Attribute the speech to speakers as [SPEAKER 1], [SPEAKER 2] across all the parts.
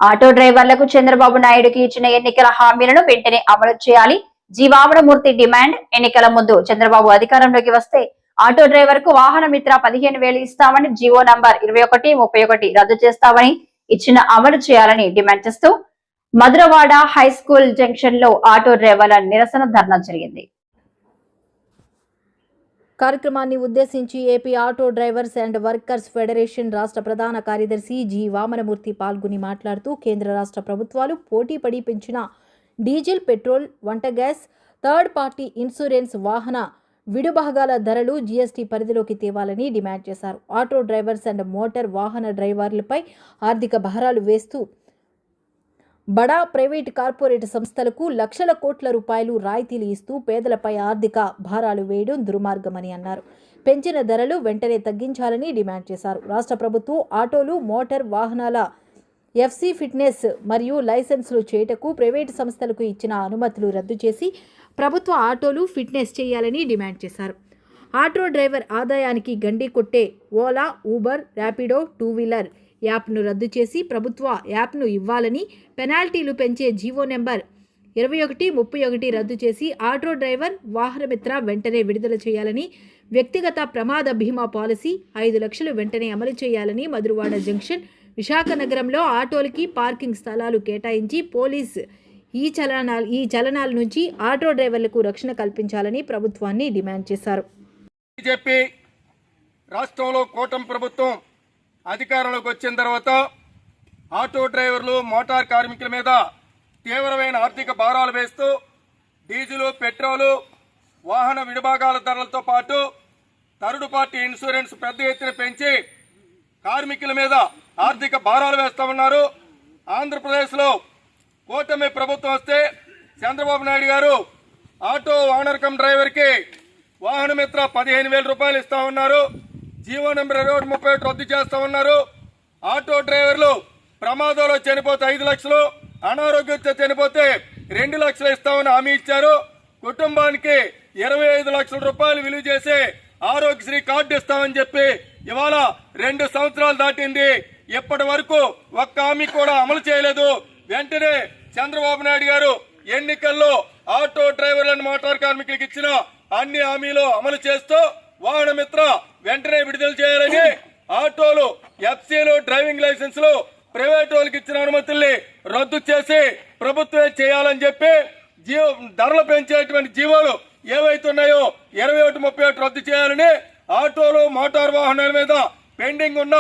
[SPEAKER 1] Auto డ్రైవర్లకు చంద్రబాబు నాయుడుకి ఇచ్చిన ఎన్నికల హామీలను వెంటనే అమలు చేయాలి. జీవామరమూర్తి డిమాండ్. ఎన్నికల ముందు చంద్రబాబు అధికారంలోకి వస్తే ఆటో డ్రైవర్ కు వాహన మిత్ర 15,000 ఇస్తామని జీవో నంబర్ 21, 31 రద్దు చేస్తామని ఇచ్చిన అమలు చేయాలని డిమాండ్ చేస్తూ మధురవాడ హై స్కూల్ జంక్షన్ లో ఆటో డ్రైవర్ల నిరసన ధర్నా జరిగింది.
[SPEAKER 2] కార్యక్రమాన్ని ఉద్దేశించి AP auto drivers and workers federation రాష్ట్ర ప్రధాన కార్యదర్శి జి వామనమూర్తి పాల్గొని మాట్లాడుతూ కేంద్ర రాష్ట్ర ప్రభుత్వాలు పోటీపడి పెంచిన డీజిల్, పెట్రోల్, వంట గ్యాస్, థర్డ్ పార్టీ ఇన్సూరెన్స్, వాహన విడుభాగాల ధరలు జీఎస్టీ పరిధిలోకి తేవాలని డిమాండ్ చేశారు. ఆటో డ్రైవర్స్ అండ్ మోటార్ వాహన డ్రైవర్లపై ఆర్థిక భారాలు వేస్తూ బడా ప్రైవేట్ కార్పొరేట్ సంస్థలకు లక్షల కోట్ల రూపాయలు రాయితీలు ఇస్తూ పేదలపై ఆర్థిక భారాలు వేయడం దుర్మార్గమని అన్నారు. పెంచిన ధరలు వెంటనే తగ్గించాలని డిమాండ్ చేశారు. రాష్ట్ర ప్రభుత్వం ఆటోలు, మోటార్ వాహనాల ఎఫ్సి ఫిట్నెస్ మరియు లైసెన్సులు చేయుటకు ప్రైవేటు సంస్థలకు ఇచ్చిన అనుమతులు రద్దు చేసి ప్రభుత్వ ఆటోలు ఫిట్నెస్ చేయాలని డిమాండ్ చేశారు. ఆటో డ్రైవర్ ఆదాయానికి గండి కొట్టే Ola, Uber, Rapido, two wheeler యాప్ను రద్దు చేసి ప్రభుత్వ యాప్ను ఇవ్వాలని, పెనాల్టీలు పెంచే జీవో నెంబర్ 21, 31 రద్దు చేసి ఆటో డ్రైవర్ వాహన మిత్ర వెంటనే విడుదల చేయాలని, వ్యక్తిగత ప్రమాద బీమా పాలసీ 5 లక్షలు వెంటనే అమలు చేయాలని, మధురవాడ జంక్షన్, విశాఖ నగరంలో ఆటోలకి పార్కింగ్ స్థలాలు కేటాయించి పోలీస్ ఈ చలనాల నుంచి ఆటో డ్రైవర్లకు రక్షణ కల్పించాలని ప్రభుత్వాన్ని డిమాండ్ చేశారు.
[SPEAKER 3] బీజేపీ రాష్ట్రంలో కూటమి ప్రభుత్వం అధికారంలోకి వచ్చిన తర్వాత ఆటో డ్రైవర్లు, మోటార్ కార్మికుల మీద తీవ్రమైన ఆర్థిక భారాలు వేస్తూ డీజిల్, పెట్రోలు, వాహన విడిభాగాల ధరలతో పాటు థర్డ్ పార్టీ ఇన్సూరెన్స్ పెద్ద ఎత్తున పెంచి కార్మికుల మీద ఆర్థిక భారాలు వేస్తా ఉన్నారు. ఆంధ్రప్రదేశ్లో కూటమి ప్రభుత్వం వస్తే చంద్రబాబు నాయుడు గారు ఆటో ఓనర్ కమ్ డ్రైవర్కి వాహన మిత్ర 15,000 రూపాయలు ఇస్తా ఉన్నారు. జీవో నెంబర్ 21, 31 రద్దు చేస్తా ఉన్నారు. ఆటో డ్రైవర్లు ప్రమాదంలో చనిపోతే 5 లక్షలు, అనారోగ్యంతో చనిపోతే 2 లక్షలు ఇస్తామని హామీ ఇచ్చారు. కుటుంబానికి 25 లక్షల రూపాయలు విలువ చేసే ఆరోగ్యశ్రీ కార్డు ఇస్తామని చెప్పి ఇవాళ 2 సంవత్సరాలు దాటింది. ఇప్పటి వరకు ఒక్క హామీ కూడా అమలు చేయలేదు. వెంటనే చంద్రబాబు నాయుడు గారు ఎన్నికల్లో ఆటో డ్రైవర్లను, మోటార్ కార్మికులకు ఇచ్చిన అన్ని హామీలు అమలు చేస్తూ వాహన మిత్ర వెంటనే విడుదల చేయాలని, ఆటోలు, ఎఫ్సీలు, డ్రైవింగ్ లైసెన్సులు ప్రైవేట్ వాళ్ళకి ఇచ్చిన అనుమతుల్ని రద్దు చేసి ప్రభుత్వమే చేయాలని చెప్పి ధరలు పెంచేటువంటి జీవోలు ఏవైతున్నాయో 21, 31 రద్దు చేయాలని, ఆటోలు, మోటార్ వాహనాల మీద పెండింగ్ ఉన్న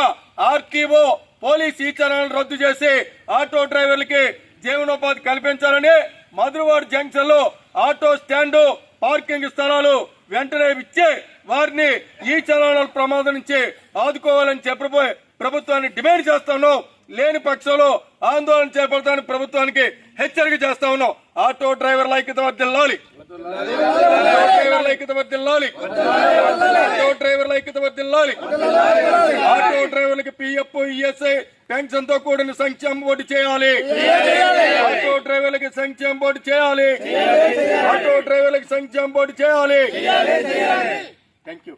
[SPEAKER 3] ఆర్టీఓ, పోలీస్ ఈ చలాలను రద్దు చేసి ఆటో డ్రైవర్లకి జీవనోపాధి కల్పించాలని, మధురవాడ జంక్షన్ లో ఆటో స్టాండు, పార్కింగ్ స్థలాలు వెంటనే ఇచ్చి వారిని ఈ చలానాల ప్రమాదం నుంచి ఆదుకోవాలని చెప్పి ప్రభుత్వాన్ని డిమాండ్ చేస్తా ఉన్నాం. లేని పక్షంలో ఆందోళన చేపడతానికి ప్రభుత్వానికి హెచ్చరిక చేస్తా ఉన్నాం. ఆటో డ్రైవర్ల ఐక్యత వర్ధిల్లాలి, డ్రైవర్ల ఐక్యత వర్ధిల్లాలి, ఆటో డ్రైవర్ల ఐక్యత వర్ధిల్లాలి. ఆటో డ్రైవర్లకి పిఎఫ్, ఈఎస్ఐ పెన్షన్ తో కూడిన సంక్షేమ బోర్డు చేయాలి. ఆటో డ్రైవర్లకి సంక్షేమ బోర్డు చేయాలి. ఆటో డ్రైవర్లకి సంక్షేమ బోర్డు చేయాలి. Thank you.